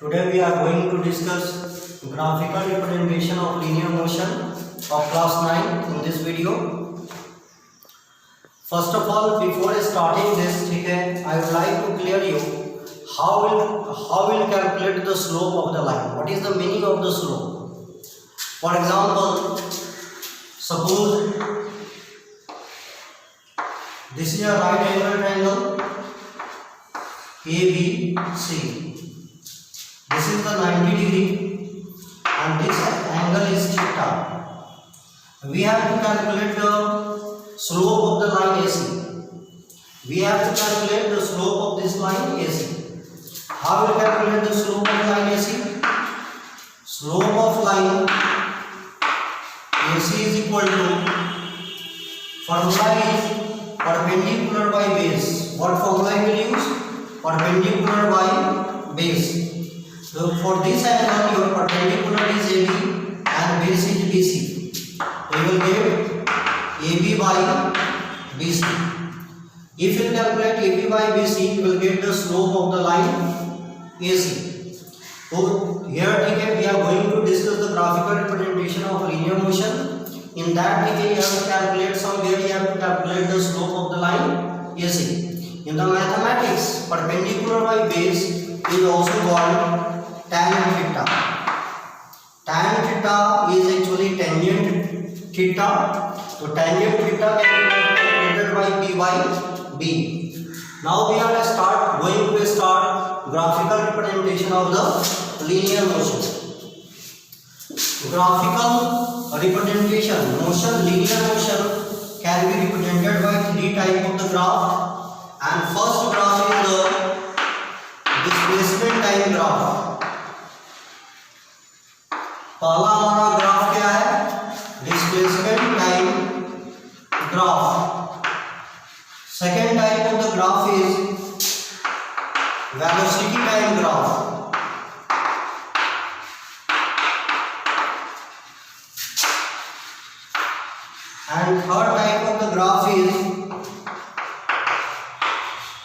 Today we are going to discuss graphical representation of linear motion of class 9 in this video. First of all, before starting this, I would like to clear you how will calculate the slope of the line. What is the meaning of the slope? For example, suppose this is a right angle triangle ABC. This is the 90 degree and this angle is theta. We have to calculate the slope of the line AC. We have to calculate the slope of this line AC. How will calculate the slope of line AC? Slope of line AC is equal to, formula is perpendicular by base. What formula we will use? Perpendicular by base. So for this angle, your perpendicular is AB and base is BC. You will get AB by BC. If you calculate AB by BC, you will get the slope of the line AC. So here we are going to discuss the graphical representation of linear motion. In that you have to calculate somewhere, you have to calculate the slope of the line AC. In the mathematics, perpendicular by base is also called tan theta. Tan theta is actually tangent theta. So tangent theta can be calculated by P by B. Now we are going to start graphical representation of the linear motion. Graphical representation linear motion can be represented by three types of the graph. And first graph is the displacement time graph. पहला हमारा graph क्या है? Displacement time graph. Second type of the graph is velocity time graph. And third type of the graph is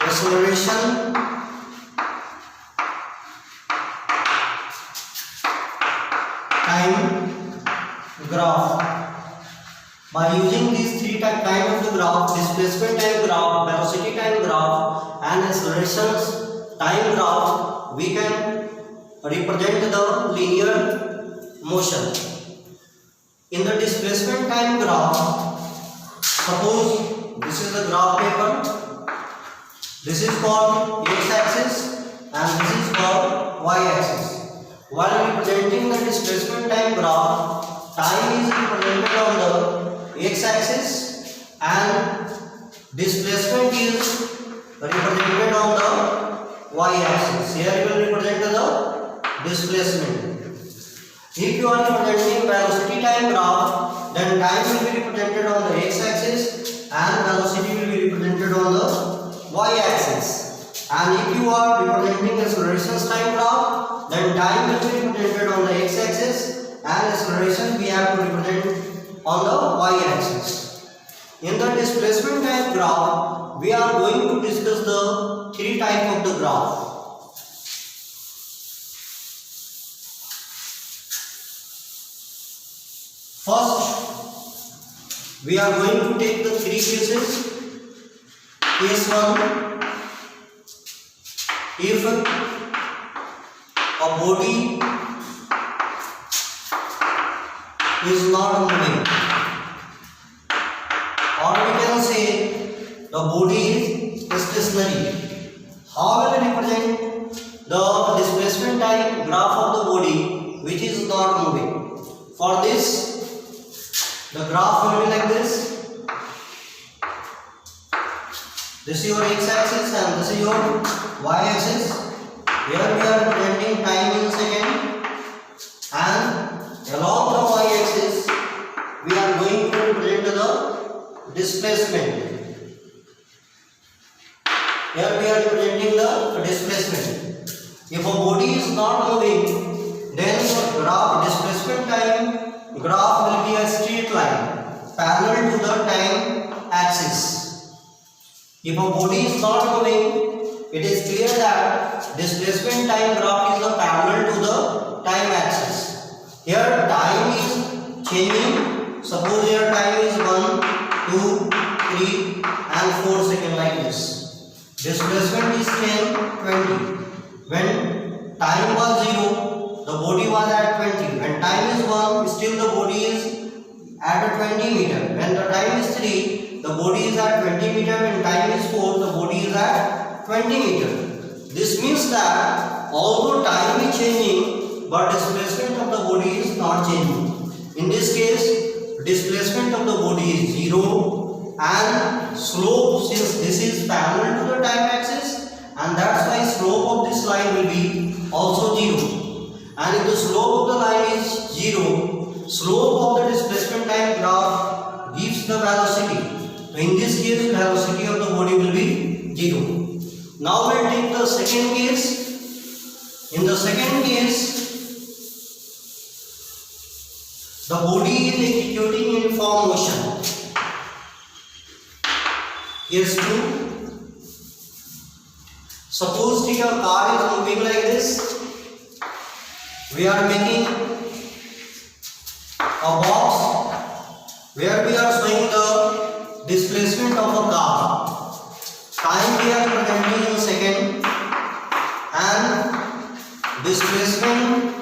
acceleration time graph. By using these three types of the graph, displacement time graph, velocity time graph and acceleration time graph, we can represent the linear motion. In the displacement time graph, suppose this is the graph paper. This is called x-axis and this is called y-axis. While representing the displacement time graph, time is represented on the x-axis and displacement is represented on the y-axis. Here you will represent the displacement. If you are representing velocity time graph, then time will be represented on the x-axis and velocity will be represented on the y-axis. And if you are representing acceleration time graph, then time will be represented on the x-axis and acceleration we have to represent on the y-axis. In the displacement time graph, we are going to discuss the three types of the graph. First, we are going to take the three cases. Case 1. If a body is not moving, or we can say the body is stationary, how will we represent the displacement time graph of the body which is not moving? For this, the graph will be like this. This is your x-axis and this is your y-axis. Here we are representing time in second, and along the y-axis we are going to represent the displacement. Here we are representing the displacement. If a body is not moving, then the graph displacement time graph will be a straight line parallel to the time axis. If a body is not moving, it is clear that displacement time graph is a parallel to the time axis. Here time is changing. Suppose here time is 1, 2, 3 and 4 seconds like this. Displacement is 10, 20. When time was 0, the body was at 20. When time is 1, still the body is at a 20 meter. When the time is 3, the body is at 20 meter. When time is 4, the body is at 20 meter. This means that although time is changing, but displacement of the body is not changing. In this case, displacement of the body is 0 and slope, since this is parallel to the time axis, and that's why slope of this line will be also 0. And if the slope of the line is 0, slope of the displacement time graph gives the velocity. So in this case, velocity of the body will be 0. Now we'll take the second case. In the second case, the body is executing uniform motion. Case 2. Suppose a car is moving like this. We are making a box where we are showing the displacement of a car. Time we are representing in second and displacement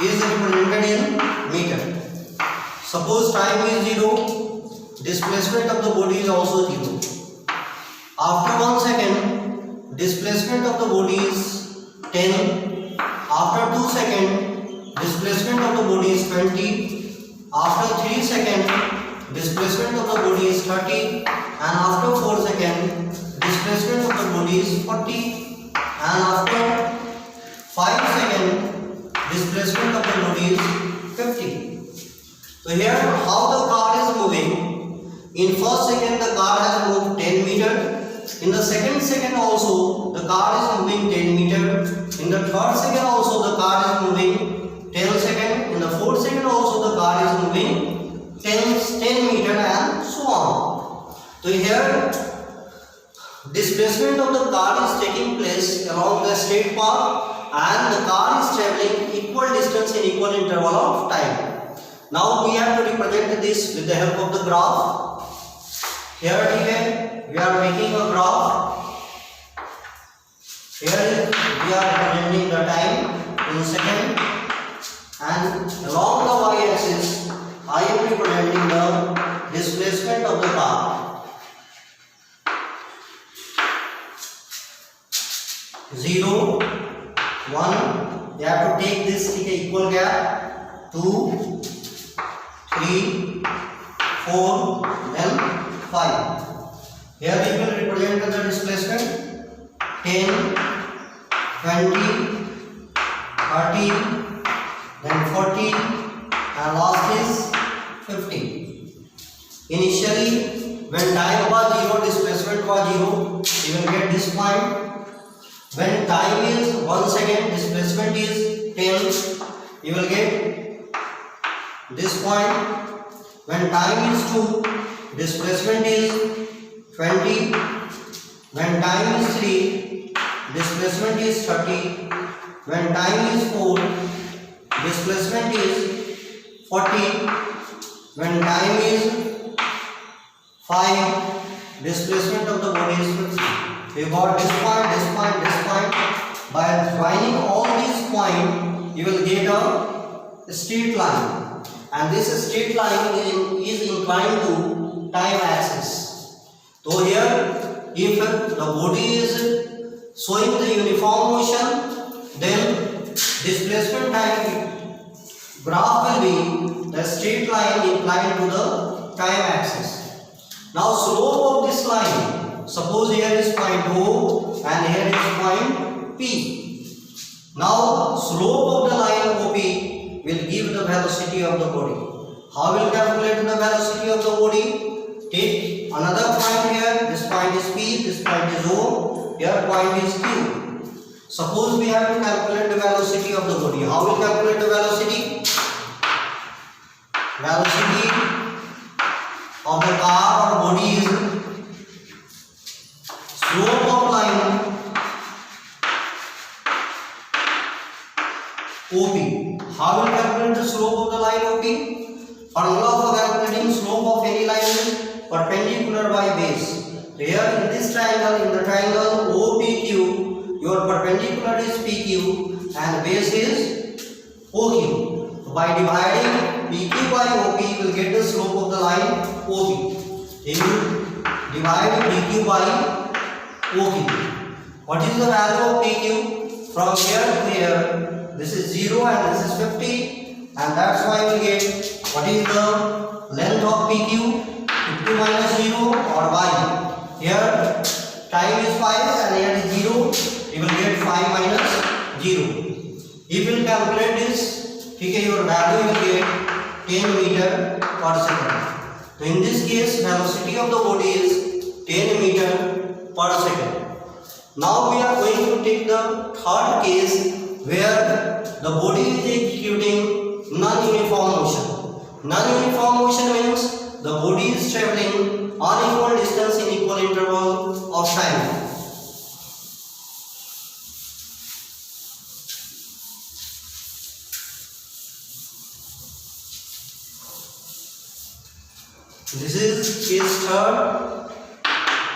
is represented in meter. Suppose time is 0, displacement of the body is also 0. After 1 second, displacement of the body is 10. After 2 seconds, displacement of the body is 20. After 3 seconds, displacement of the body is 30. And after 4 seconds, displacement of the body is 40. And after 5 seconds, displacement of the body is 50. So here how the car is moving. In first second the car has moved 10 meter. In the second also the car is moving 10 meter. In the third second also the car is moving 10 second. In the fourth second also the car is moving 10 meter and so on. So here displacement of the car is taking place along the straight path and the car is traveling equal distance in equal interval of time. Now we have to represent this with the help of the graph. Here we are making a graph. Here we are representing the time in second, and along the y-axis I am representing the displacement of the car. 0, 1, you have to take this in equal gap. 2, 3, 4, then 5. Here we will represent the displacement 10, 20, 30, then 40, and last is 50. Initially, when time was 0, displacement was 0, you will get this point. When time is 1 second, displacement is 10, you will get this point. When time is 2, displacement is 20. When time is 3, displacement is 30. When time is 4, displacement is 40. When time is 5, displacement of the body is 50. We got this point, this point, this point. By joining all these points, you will get a straight line, and this straight line is inclined to time axis. So here, if the body is showing the uniform motion, then displacement time graph will be the straight line inclined to the time axis. Now slope of this line, suppose here is point O and here is point P. Now slope of the line OP will give the velocity of the body. How will calculate the velocity of the body? Take another point here. This point is P, this point is O, here point is Q. Suppose we have to calculate the velocity of the body. How will calculate the velocity? Velocity of the car or body is OP. How will calculate the slope of the line OP? Formula for calculating slope of any line is perpendicular by base. Here in this triangle, in the triangle OPQ, your perpendicular is PQ and base is OQ. So by dividing PQ by OP, you will get the slope of the line OP. You will divide PQ by OQ. What is the value of PQ? From here to here, this is 0 and this is 50, and that's why we get what is the length of PQ? 50 minus 0 or y. Here time is 5 and here is 0. You will get 5 minus 0. If you will calculate this, okay, your value will get 10 meter per second. So in this case, velocity of the body is 10 meter per second. Now we are going to take the third case where the body is executing non-uniform motion. Non-uniform motion means the body is traveling unequal distance in equal interval of time. This is case third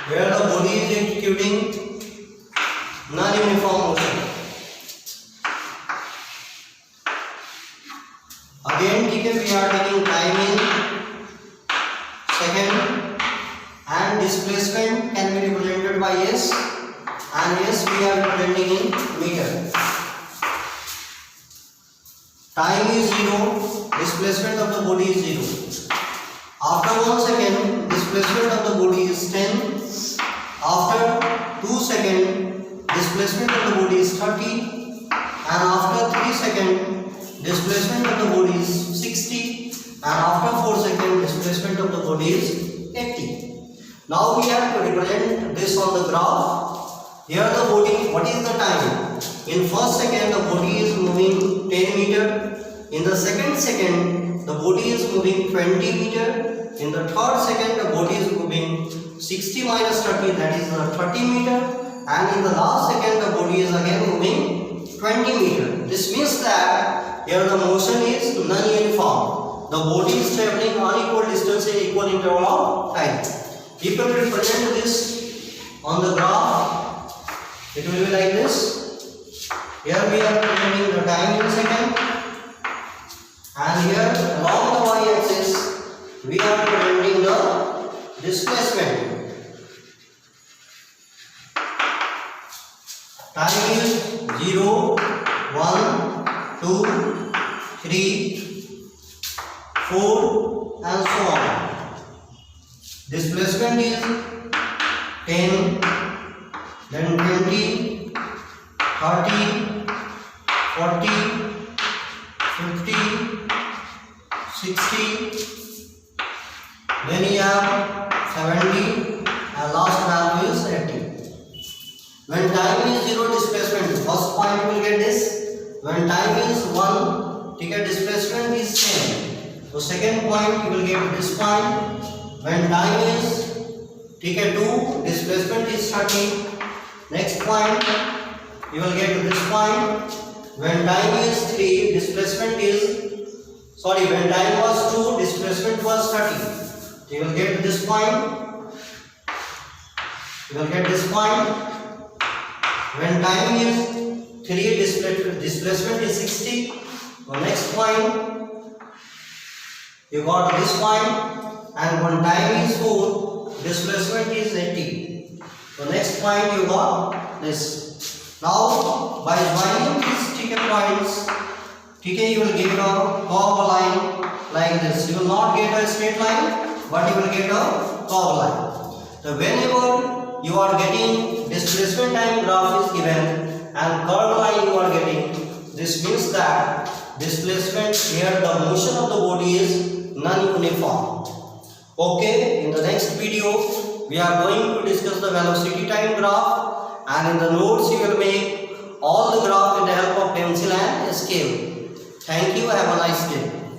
where the body is executing non-uniform motion. Again, we are taking time in second and displacement can be represented by S, and S we are representing in meter. Time is 0, displacement of the body is 0. After 1 second, displacement of the body is 10. After 2 seconds, displacement of the body is 30, and after 3 seconds, displacement of the body is 60, and after 4 seconds, displacement of the body is 80. Now we have to represent this on the graph. Here the body, what is the time? In first second, the body is moving 10 meter. In the second, the body is moving 20 meter. In the third second, the body is moving 60 minus 30, that is 30 meter. And in the last second, the body is again moving 20 meter. This means that here the motion is non-uniform. The body is traveling unequal distance in equal interval of time. If we represent this on the graph, it will be like this. Here we are representing the time in second, and here along the y-axis we are representing the displacement. Time is 0, 1, 2, 3, 4 and so on. Displacement is 10, then 20, 30, 40, 50, 60, then you have 70 and last value is 80. When time is 0, displacement, first point you will get this. When time is 1, displacement is 10. So second point you will get this point. When time is 2, displacement is 30. Next point you will get this point. When time is 3, displacement is, when time was 2, displacement was 30. You will get this point. You will get this point. When time is 3, displacement is 60. So next point you got this point, and when time is 4, displacement is 80. So next point you got this. Now by joining these points, you will get a curved line like this. You will not get a straight line, but you will get a curved line. So whenever you are getting displacement time graph is given and curved line you are getting, this means that displacement here, the motion of the body is non-uniform. Okay, in the next video we are going to discuss the velocity time graph, and in the notes you will make all the graph with the help of pencil and scale. Thank you, have a nice day.